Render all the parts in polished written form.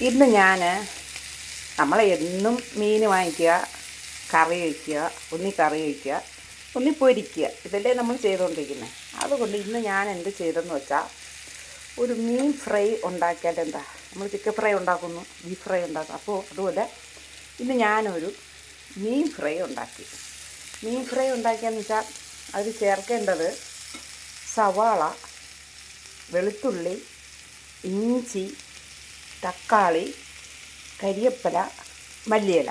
ഇന്ന് നമ്മൾ എന്നും മീൻ വാങ്ങിക്കുക, കറി വയ്ക്കുക, ഒന്നി കറി വയ്ക്കുക, ഒന്നി പൊരിക്കുക, ഇതല്ലേ നമ്മൾ ചെയ്തുകൊണ്ടിരിക്കുന്നത്. അതുകൊണ്ട് ഇന്ന് ഞാൻ എന്ത് ചെയ്തെന്ന് വെച്ചാൽ ഒരു മീൻ ഫ്രൈ ഉണ്ടാക്കിയാൽ എന്താ, നമ്മൾ ചിക്കൻ ഫ്രൈ ഉണ്ടാക്കുന്നു, ബീഫ് ഫ്രൈ ഉണ്ടാക്കും. അപ്പോൾ അതുപോലെ ഇന്ന് ഞാനൊരു മീൻ ഫ്രൈ ഉണ്ടാക്കി. മീൻ ഫ്രൈ ഉണ്ടാക്കിയെന്ന് വെച്ചാൽ അതിൽ ചേർക്കേണ്ടത് സവാള, വെളുത്തുള്ളി, ഇഞ്ചി, തക്കാളി, കരിവേപ്പില, മല്ലിയില.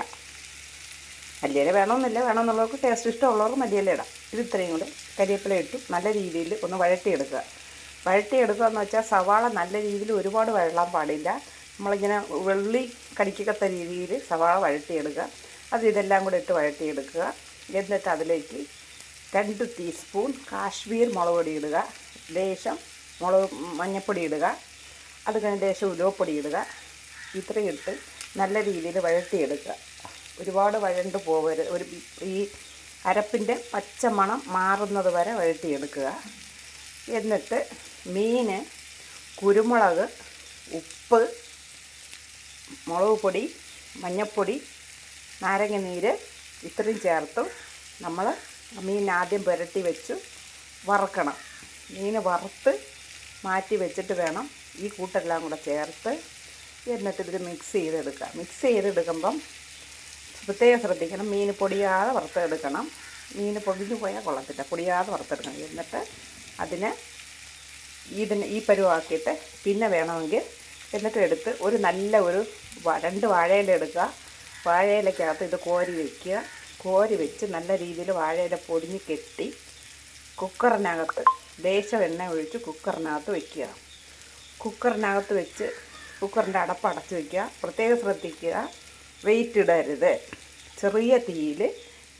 മല്ലിയില വേണമെന്നില്ല, വേണമെന്നുള്ളവർക്ക് ടേസ്റ്റ് ഇഷ്ടമുള്ളവർക്ക് മല്ലിയില ഇടാം. ഇത് ഇത്രയും കൂടെ കരിവേപ്പില ഇട്ടു നല്ല രീതിയിൽ ഒന്ന് വഴറ്റിയെടുക്കുക. എന്ന് വെച്ചാൽ സവാള നല്ല രീതിയിൽ ഒരുപാട് വഴലാൻ പാടില്ല. നമ്മളിങ്ങനെ വെള്ളി കടിക്കത്ത രീതിയിൽ സവാള വഴറ്റിയെടുക്കുക. ഇതെല്ലാം കൂടെ ഇട്ട് വഴറ്റിയെടുക്കുക. എന്നിട്ട് അതിലേക്ക് 2 ടീസ്പൂൺ കാശ്മീർ മുളക് പൊടി ഇടുക, ലേശം മഞ്ഞൾപ്പൊടി ഇടുക, അത് കഴിഞ്ഞ് ലേശം ഉലുവപ്പൊടി ഇടുക. ഇത്രയും ഇട്ട് നല്ല രീതിയിൽ വഴറ്റിയെടുക്കുക. ഒരുപാട് വഴണ്ട് പോകരുത്. ഈ അരപ്പിൻ്റെ പച്ചമണം മാറുന്നത് വരെ വഴറ്റിയെടുക്കുക. എന്നിട്ട് മീൻ, കുരുമുളക്, ഉപ്പ്, മുളക് പൊടി, മഞ്ഞൾപ്പൊടി, നാരങ്ങ നീര് ഇത്രയും ചേർത്ത് നമ്മൾ മീൻ ആദ്യം പുരട്ടി വെച്ച് വറുക്കണം. മീൻ വറുത്ത് മാറ്റി വെച്ചിട്ട് വേണം ഈ കൂട്ടെല്ലാം കൂടെ ചേർത്ത് എന്നിട്ട് ഇത് മിക്സ് ചെയ്തെടുക്കുമ്പം പ്രത്യേകം ശ്രദ്ധിക്കണം, മീൻ പൊടിയാതെ വറുത്തെടുക്കണം. മീൻ പൊടിഞ്ഞു പോയാൽ കൊള്ളത്തില്ല, പൊടിയാതെ വറുത്തെടുക്കണം. എന്നിട്ട് അതിന് ഈ പരുവാക്കിയിട്ട് പിന്നെ വേണമെങ്കിൽ എന്നിട്ട് എടുത്ത് ഒരു നല്ല 2 വാഴയില എടുക്കുക. വാഴയിലക്കകത്ത് ഇത് കോരി വെച്ച് നല്ല രീതിയിൽ വാഴയില പൊടിഞ്ഞ് കെട്ടി കുക്കറിനകത്ത് ലേശം എണ്ണ ഒഴിച്ച് കുക്കറിനകത്ത് വയ്ക്കുക. കുക്കറിനകത്ത് വെച്ച് കുക്കറിൻ്റെ അടപ്പ് അടച്ച് വയ്ക്കുക. പ്രത്യേകം ശ്രദ്ധിക്കുക, വെയിറ്റ് ഇടരുത്. ചെറിയ തീയിൽ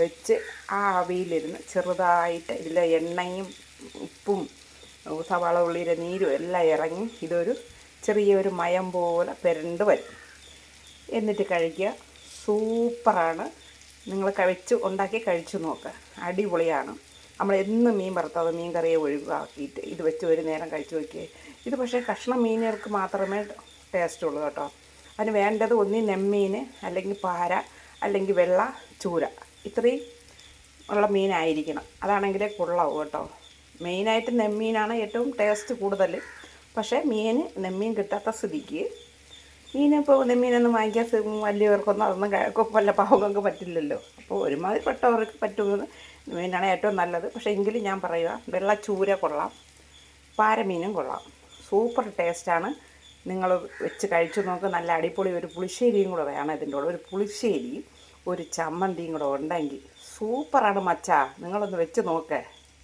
വെച്ച് ആ ആവിയിലിരുന്ന് ചെറുതായിട്ട് ഇതിലെ എണ്ണയും ഉപ്പും സവാള ഉള്ളിയുടെ നീരും എല്ലാം ഇറങ്ങി ഇതൊരു ചെറിയൊരു മയം പോലെ പുരണ്ട് വരും. എന്നിട്ട് കഴിക്കുക. സൂപ്പറാണ്. നിങ്ങൾ ഉണ്ടാക്കി കഴിച്ചു നോക്കുക. അടിപൊളിയാണ്. നമ്മൾ എന്നും മീൻ വറുത്തത് മീൻ കറിയെ ഒഴിവാക്കിയിട്ട് ഇത് വെച്ച് ഒരു നേരം കഴിച്ചു നോക്കിയേ. ഇത് പക്ഷേ കഷ്ണം മീനുകൾക്ക് മാത്രമേ ടേസ്റ്റ് ഉള്ളൂ കേട്ടോ. അതിന് വേണ്ടത് ഒന്നി നെമ്മീൻ, അല്ലെങ്കിൽ പാര, അല്ലെങ്കിൽ വെള്ള ചൂര, ഇത്രയും ഉള്ള മീനായിരിക്കണം. അതാണെങ്കിലേ കൊള്ളാവും കേട്ടോ. മെയിനായിട്ട് നെമ്മീനാണ് ഏറ്റവും ടേസ്റ്റ് കൂടുതൽ. പക്ഷേ നെമ്മീൻ കിട്ടാത്ത സ്ഥിതിക്ക് ഇപ്പോൾ നെമ്മീനൊന്നും വാങ്ങിക്കാൻ വലിയവർക്കൊന്നും അതൊന്നും വല്ല പാവങ്ങൾക്ക് പറ്റില്ലല്ലോ. അപ്പോൾ ഒരുമാതിരിപ്പെട്ടവർക്ക് പറ്റുന്നത് മീനാണ് ഏറ്റവും നല്ലത്. പക്ഷേ എങ്കിലും ഞാൻ പറയുക, വെള്ള ചൂര കൊള്ളാം, പാരമീനും കൊള്ളാം. സൂപ്പർ ടേസ്റ്റാണ്. നിങ്ങൾ വെച്ച് കഴിച്ചു നോക്ക്. നല്ല അടിപൊളി ഒരു പുളിശ്ശേരിയും കൂടെ വേണം ഇതിൻ്റെ കൂടെ. ഒരു പുളിശ്ശേരിയും ഒരു ചമ്മന്തിയും കൂടെ ഉണ്ടെങ്കിൽ സൂപ്പറാണ് മച്ചാ. നിങ്ങളൊന്ന് വെച്ച് നോക്ക്.